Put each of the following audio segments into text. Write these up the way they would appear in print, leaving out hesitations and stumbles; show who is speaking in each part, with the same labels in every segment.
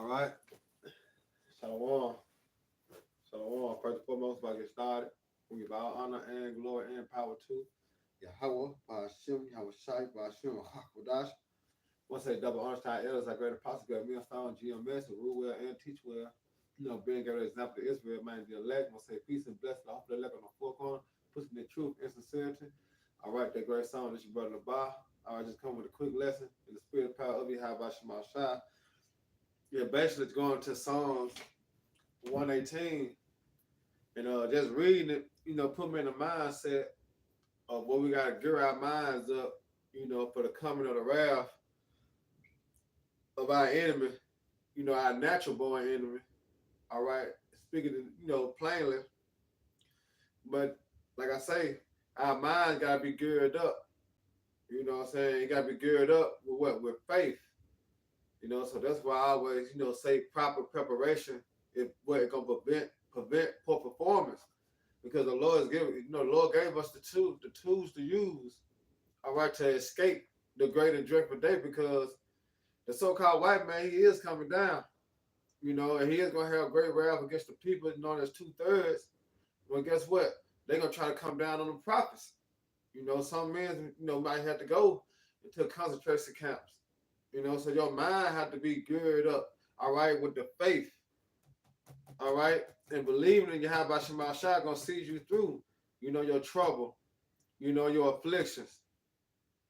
Speaker 1: All right. Shalom. Shalom. First and foremost, before I get started, we give all honor and glory and power to Yahweh, Ba'ashem, Yahweh Shai, Ba'ashem, Hakwadash. Once say double honor to our elders, our great apostle, great millstone, GMS, who rule well and teach well. Being a example to Israel, man, the elect. Once say peace and blessing, the hope of the elect on the four corner, pushing the truth and sincerity. All right, that great song, this your brother Labah. All right, just come with a quick lesson in the spirit of power of Yahweh Shema Shai. Yeah, basically it's going to Psalms 118 and just reading it, put me in the mindset of what we got to gear our minds up, for the coming of the wrath of our enemy, our natural born enemy. All right, speaking, plainly, but like I say, our minds got to be geared up. You know what I'm saying? You got to be geared up with what? With faith. So that's why I always, say proper preparation if what it's gonna prevent poor performance. Because the Lord is giving, the Lord gave us the tools to use, all right, to escape the great and dreadful day, because the so-called white man, he is coming down, and he is gonna have great wrath against the people known as 2/3. Well, guess what? They're gonna try to come down on the prophets. Some men, might have to go into concentration camps. So your mind have to be geared up, all right, with the faith, all right, and believing in Yahweh Shema Shai gonna see you through, your trouble, your afflictions,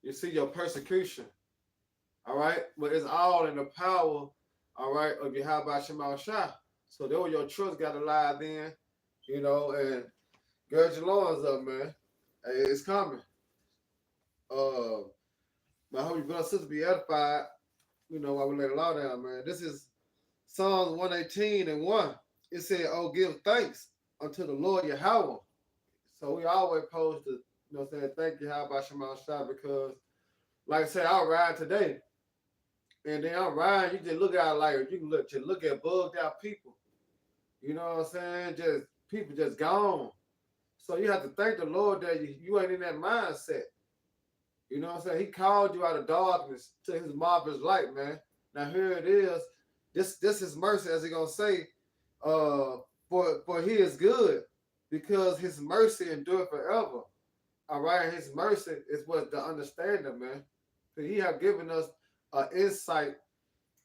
Speaker 1: you see your persecution, all right, but it's all in the power, all right, of Yahweh Shema Shai. So there your trust gotta lie then, and gird your loins up, man. Hey, it's coming. I hope you brother sister be edified, while we lay the law down, man. This is Psalms 118 and 1. It said, "Oh, give thanks unto the Lord Yahweh." So we always supposed to, thank Yahweh Shema Shai, because, like I said, I'll ride today. And then I'm riding, you just look at it like, you can look at bugged out people. You know what I'm saying? Just people just gone. So you have to thank the Lord that you ain't in that mindset. You know what I'm saying? He called you out of darkness to his marvelous light, man. Now here it is. This is mercy, as he gonna say, for he is good, because his mercy endure forever. All right, his mercy is what the understanding, man. So he have given us insight,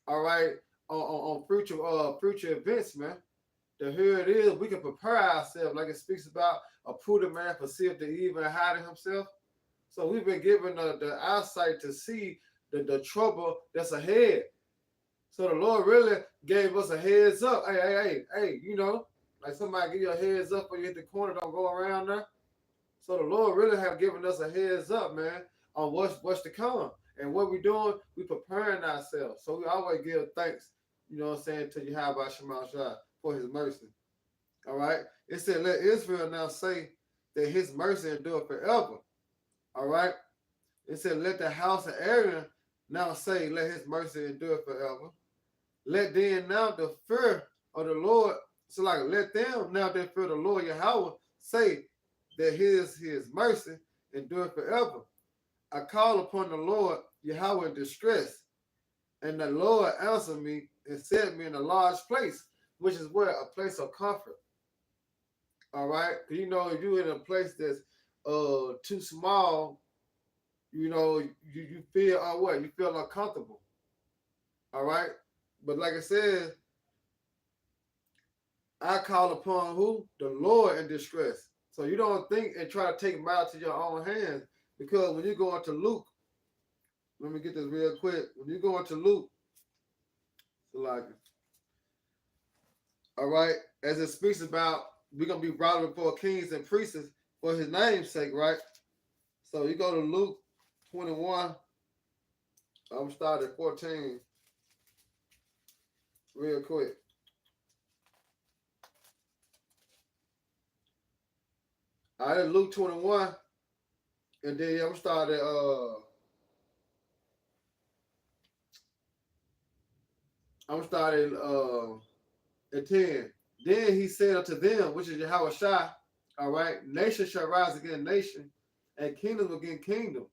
Speaker 1: all right, on future events, man. That here it is, we can prepare ourselves, like it speaks about a prudent man perceiveth the evil and hiding himself. So we've been given the eyesight to see the trouble that's ahead. So the Lord really gave us a heads up. Hey, like somebody give you a heads up when you hit the corner, don't go around there. So the Lord really have given us a heads up, man, on what's to come. And what we're doing, we preparing ourselves. So we always give thanks, to Yahweh Shema Shai for his mercy. All right. It said, let Israel now say that his mercy endure forever. All right. It said, let the house of Aaron now say, let his mercy endure forever. Let them now the fear of the Lord. So like, let them now that fear the Lord Yahweh say that his mercy endure forever. I call upon the Lord Yahweh in distress, and the Lord answered me and set me in a large place, which is where a place of comfort. All right. If you're in a place that's too small, you feel what? You feel uncomfortable. All right. But like I said, I call upon who? The Lord in distress. So you don't think and try to take matters to your own hands. Because when you go into Luke, let me get this real quick. When you go into Luke, so like, all right, as it speaks about, we're going to be brought before kings and priests for his name's sake, right? So you go to Luke 21. I'm going to start at 14 real quick. All right, Luke 21. And then I'm going to start at 10. Then he said unto them, which is Yahweh Shai, all right, nation shall rise against nation, and kingdom against kingdom,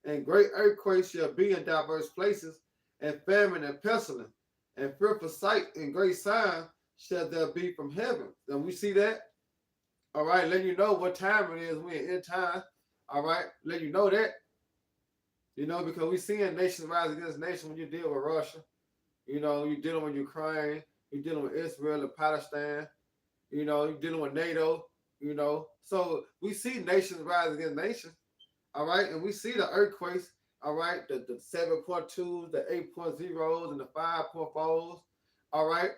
Speaker 1: and great earthquakes shall be in diverse places, and famine and pestilence, and fearful sight and great sign shall there be from heaven. And we see that. All right, letting you know what time it is. We're in time. All right, let you know that. Because we seeing nations rise against nations when you deal with Russia. You're dealing with Ukraine. You're dealing with Israel and Palestine. You're dealing with NATO. So we see nations rise against nations. All right, and we see the earthquakes. All right, the 7.2s, the 8.0s, and the 5.4s. All right,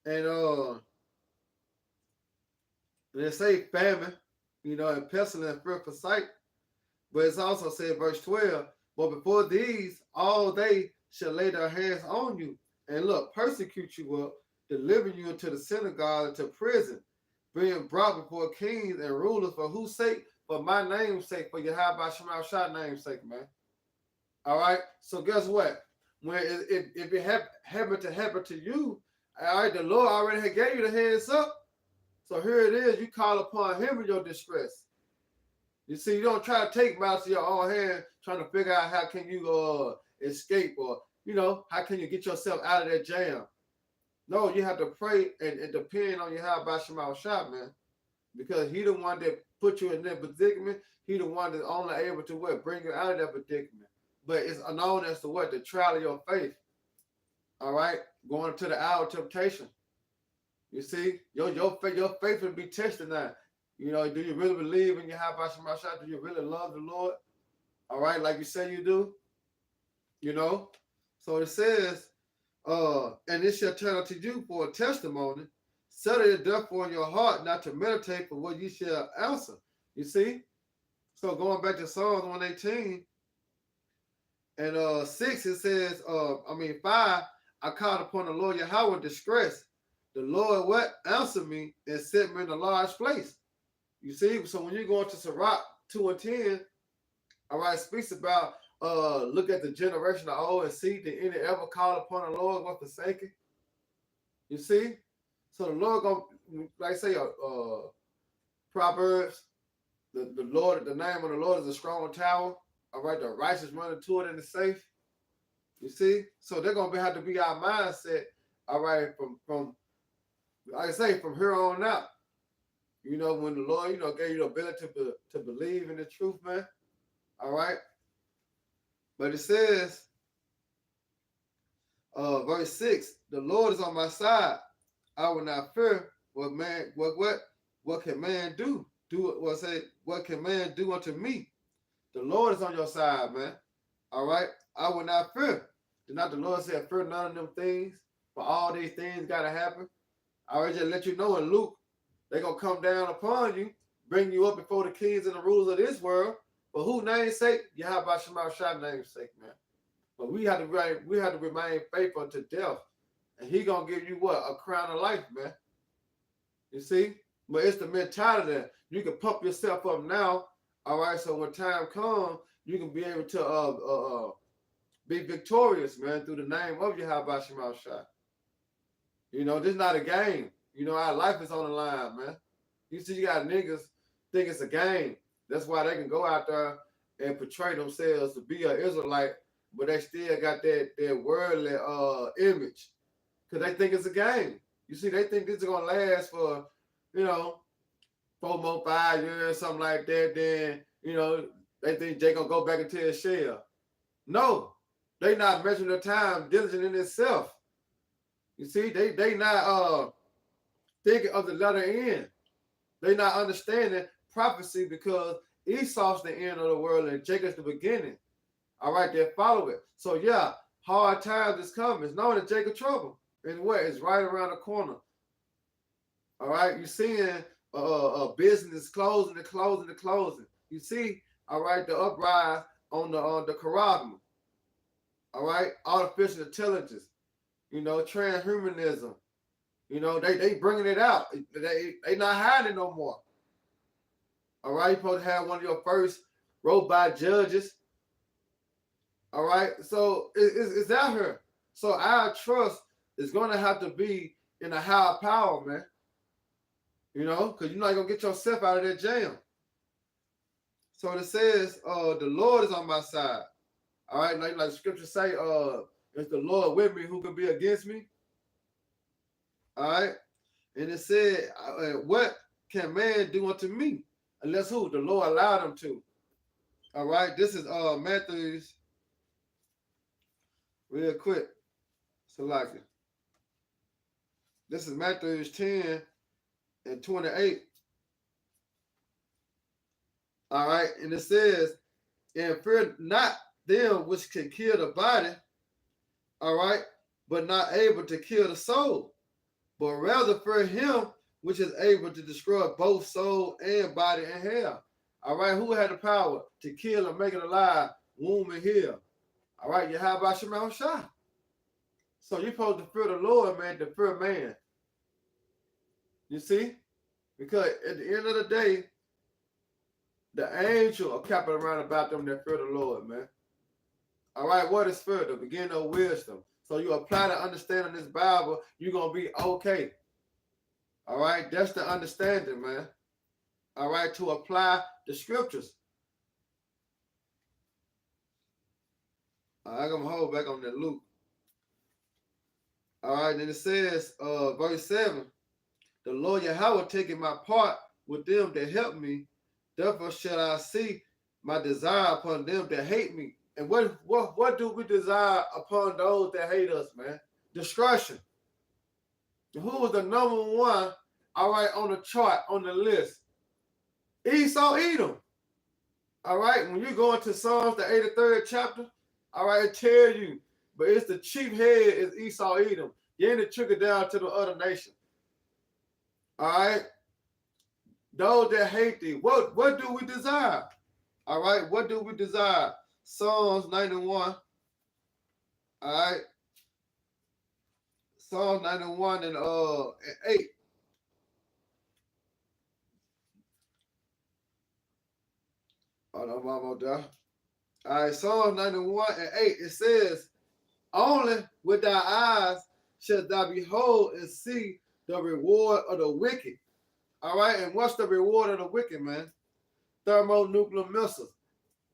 Speaker 1: and they say famine, and pestilence and fearful sight. But it's also said, verse 12, but before these, all they shall lay their hands on you, and look, persecute you up, deliver you into the synagogue, into prison, being brought before kings and rulers, for whose sake? For my name's sake, for Yahweh Shema Shah name's sake, man. All right. So guess what? When if it happened to happen to you, all right, the Lord already had gave you the heads up. So here it is. You call upon Him in your distress. You see, you don't try to take matters to your own hand, trying to figure out how can you escape, or how can you get yourself out of that jam. No, you have to pray and depend on Yahweh Shema Shah, man, because He the one that put you in that predicament. He the one that's only able to bring you out of that predicament. But it's known as the trial of your faith. All right, going to the hour of temptation. You see, your faith will be tested now. Do you really believe in Yahweh Shema Shah? Do you really love the Lord? All right, like you say you do. So it says, and it shall turn unto you for a testimony. Settle it therefore in your heart not to meditate for what you shall answer. You see? So going back to Psalms 118 and 6, it says, 5, I called upon the Lord Yahweh in distress. The Lord answered me and set me in a large place. You see? So when you go into Sirach 2 and 10, all right, it speaks about look at the generation of old and see did any ever call upon the Lord was forsaken. You see? So the Lord gonna, like I say, Proverbs, the Lord, the name of the Lord is a strong tower. All right, the righteous run into it and it's safe. You see? So they're gonna have to be our mindset, all right, from like I say, from here on out. When the Lord, gave you the ability to believe in the truth, man. All right. But it says, verse 6, the Lord is on my side. I will not fear what can man do? What can man do unto me? The Lord is on your side, man. All right. I will not fear. Did not the Lord say, fear none of them things? For all these things gotta happen. I already just let you know in Luke, they're gonna come down upon you, bring you up before the kings and the rulers of this world. For whose name's sake? Yahweh Shema Shah name's sake, man. But we have to remain faithful to death. And He gonna give you a crown of life, man. You see? But it's the mentality that you can pump yourself up now, all right, so when time comes, you can be able to be victorious, man, through the name of Yahweh Shema Shah. This is not a game. Our life is on the line, man. You see, you got niggas think it's a game. That's why they can go out there and portray themselves to be an Israelite, but they still got that worldly image because they think it's a game. You see, they think this is gonna last for 4 more 5 years, something like that. Then they think they gonna go back into a shell. No, they not measuring the time diligent in itself. You see, they not thinking of the letter end. They not understanding prophecy because Esau's the end of the world and Jacob's the beginning. All right, they follow it. So yeah, hard times is coming. It's known as Jacob trouble. And it's right around the corner. All right, you're seeing business closing and closing and closing. You see, all right, the uprise on the Quran. All right, artificial intelligence. Transhumanism. They bringing it out. They not hiding no more. All right, you're supposed to have one of your first robot judges. All right, so it's out here. So our trust is going to have to be in a higher power, man. Because you're not going to get yourself out of that jam. So it says, the Lord is on my side. All right, like scripture say, Is the Lord with me? Who could be against me? All right. And it said, what can man do unto me? Unless who? The Lord allowed him to. All right. This is Matthew's, real quick. So like it. This is Matthew's 10 and 28. All right. And it says, and fear not them which can kill the body, all right, but not able to kill the soul, but rather fear him which is able to destroy both soul and body in hell. All right, who had the power to kill and make it alive, womb and heal? All right, Yahweh Shema Shah. So you're supposed to fear the Lord, man, to fear man. You see? Because at the end of the day, the angel are capping around about them that fear the Lord, man. All right, what is fear? The beginning of wisdom. So you apply the understanding of this Bible, you're going to be okay. All right, that's the understanding, man. All right, to apply the scriptures. I'm going to hold back on that Luke. All right, then it says, verse 7, the Lord Yahweh taking my part with them that help me, therefore shall I see my desire upon them that hate me. And what do we desire upon those that hate us, man? Destruction. Who was the number one, all right, on the chart, on the list? Esau Edom. All right, when you go into Psalms, the 83rd chapter, all right, it tells you, but it's the chief head is Esau Edom. Then it trickle down to the other nation. All right, those that hate thee, what do we desire? All right, what do we desire? Psalms 91. All right. Psalms 91 and 8. Oh no, Mama there. All right, Psalms 91 and 8. It says, only with thy eyes shalt thou behold and see the reward of the wicked. All right, and what's the reward of the wicked, man? Thermonuclear missiles,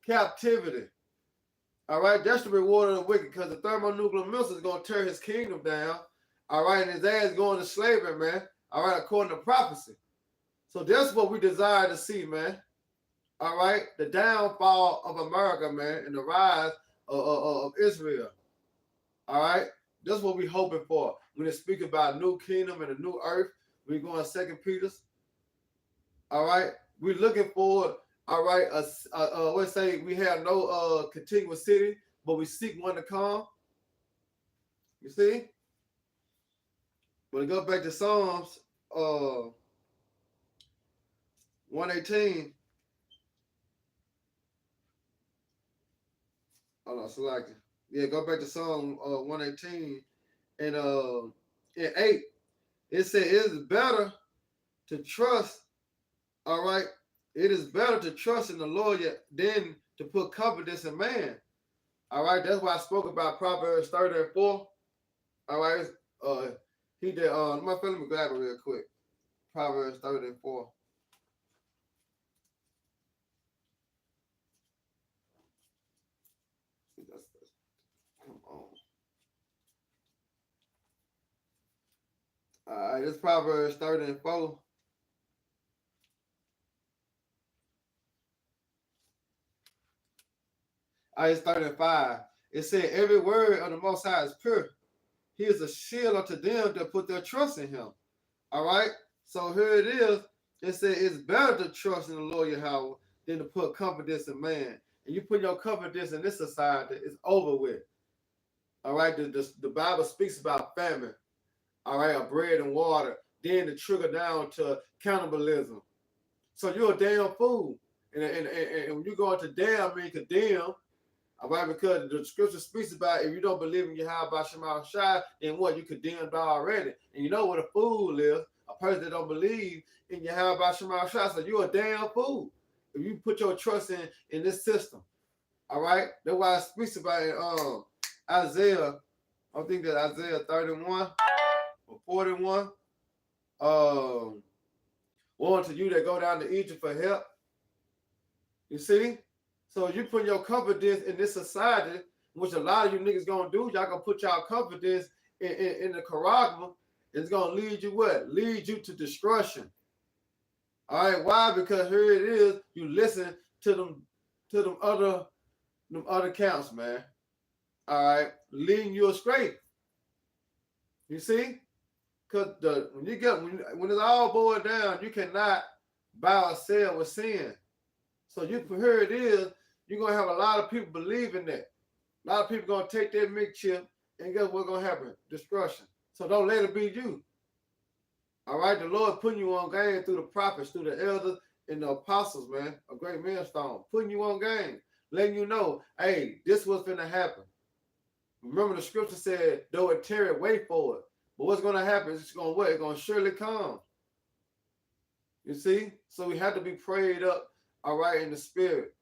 Speaker 1: captivity. All right, that's the reward of the wicked, because the thermonuclear missile is going to tear his kingdom down. All right, and his ass going to slavery, man. All right, according to prophecy. So that's what we desire to see, man. All right, the downfall of America, man, and the rise of Israel. All right, that's what we're hoping for. When they speak about a new kingdom and a new earth, we're going to 2 Peter's. All right, we're looking for, all right, let's say we have no contiguous city, but we seek one to come. You see? When we go back to Psalms 118. Oh no, select it. Yeah, go back to Psalm 118 and in 8. It said it is better to trust. All right, it is better to trust in the Lord than to put confidence in man. All right, that's why I spoke about Proverbs 30 and 4. All right, he did. Let me grab it real quick. Proverbs 30 and 4. Come on. All right, this Proverbs 30 and 4. It's 35. It said, every word of the Most High is pure. He is a shield unto them that put their trust in him. All right? So here it is. It said it's better to trust in the Lord Yahweh than to put confidence in man. And you put your confidence in this society, it's over with. All right? The Bible speaks about famine. All right? Of bread and water. Then to trigger down to cannibalism. So you're a damn fool. And when you go into damn, mean condemn. All right, because the scripture speaks about if you don't believe in Yahweh Shema Shai, then what? You condemned already. And you know what a fool is? A person that don't believe in Yahweh Shema Shai. So you're a damn fool if you put your trust in this system. All right? That's why it speaks about it, Isaiah. I think that Isaiah 31 or 41. Woe unto you that go down to Egypt for help. You see? So you put your confidence in this society which a lot of you niggas gonna do. Y'all gonna put y'all confidence in the charagma. It's gonna lead you what? Lead you to destruction. All right, why? Because here it is. You listen to them other counts, man. All right, leading you astray. You see, because when it's all boiled down, you cannot buy or sell with sin. So here it is. You're gonna have a lot of people believing that. A lot of people gonna take that milk chip, and guess what's gonna happen? Destruction. So don't let it be you. All right, the Lord putting you on game through the prophets, through the elders and the apostles, man. A great millstone, putting you on game, letting you know, hey, this was gonna happen. Remember the scripture said, though it tarry, wait for it. But what's gonna happen? It's gonna what? It's gonna surely come. You see? So we have to be prayed up, all right, in the spirit.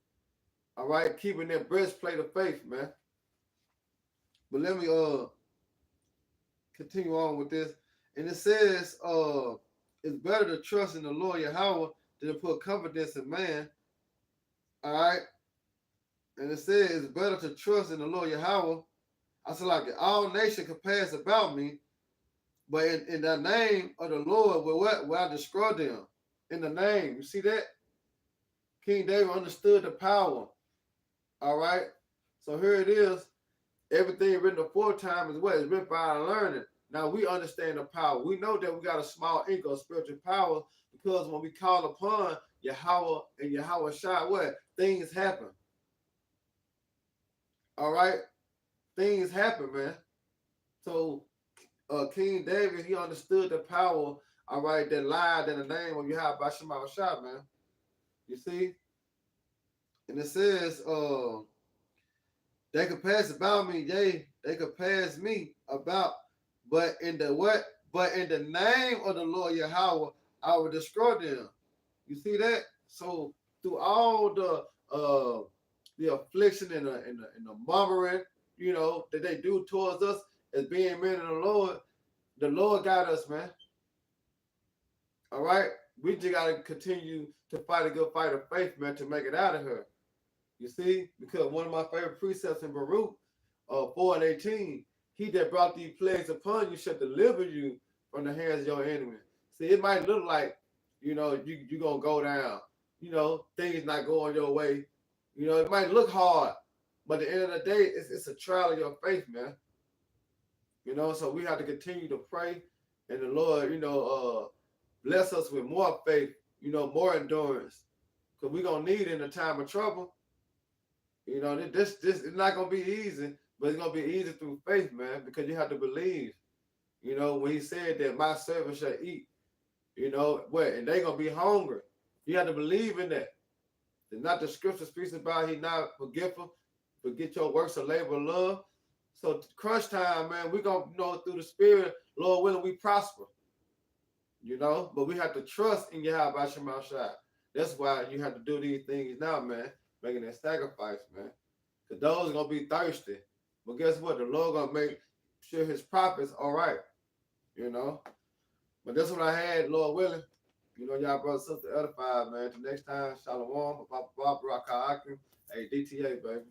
Speaker 1: All right, keeping that breastplate of faith, man. But let me continue on with this. And it says, it's better to trust in the Lord Yahweh than to put confidence in man. All right. And it says it's better to trust in the Lord Yahweh. I said, like, all nations can pass about me, but in the name of the Lord will I destroy them. In the name. You see that? King David understood the power. All right. So here it is. Everything written aforetime is what is written by our learning. Now we understand the power. We know that we got a small ink of spiritual power because when we call upon Yahweh and Yahweh Shai, what? Things happen. All right? Things happen, man. So King David, he understood the power, all right, that lied in the name of Yahweh Shai, Shai, man. You see? And it says, they could pass about me, yea, they could pass me about, but in the what? But in the name of the Lord Yahweh, I will destroy them. You see that? So through all the affliction and the murmuring, you know, that they do towards us as being men of the Lord got us, man. All right? We just got to continue to fight a good fight of faith, man, to make it out of here. You see? Because one of my favorite precepts in Baruch 4:18, he that brought these plagues upon you shall deliver you from the hands of your enemy. See, it might look like, you know, you're going to go down. You know, things not going your way. You know, it might look hard, but at the end of the day, it's a trial of your faith, man. You know, so we have to continue to pray, and the Lord, you know, bless us with more faith, you know, more endurance, because we're going to need it in a time of trouble. You know, this is not going to be easy, but it's going to be easy through faith, man, because you have to believe. You know, when he said that my servant shall eat, you know, what? And they're going to be hungry. You have to believe in that. It's not the scripture speaks about he not forgetful, forget your works of labor of love. So crunch time, man, we're going to, you know, through the spirit, Lord willing, we prosper. You know, but we have to trust in Yahweh Shema Shai. That's why you have to do these things now, man, making that sacrifice, man. Because those are going to be thirsty. But guess what? The Lord going to make sure his prophets all right. You know. But that's what I had, Lord willing. You know, y'all brothers and sisters edified, man. Till next time, Shalom, Papa Rock, hey, DTA, baby.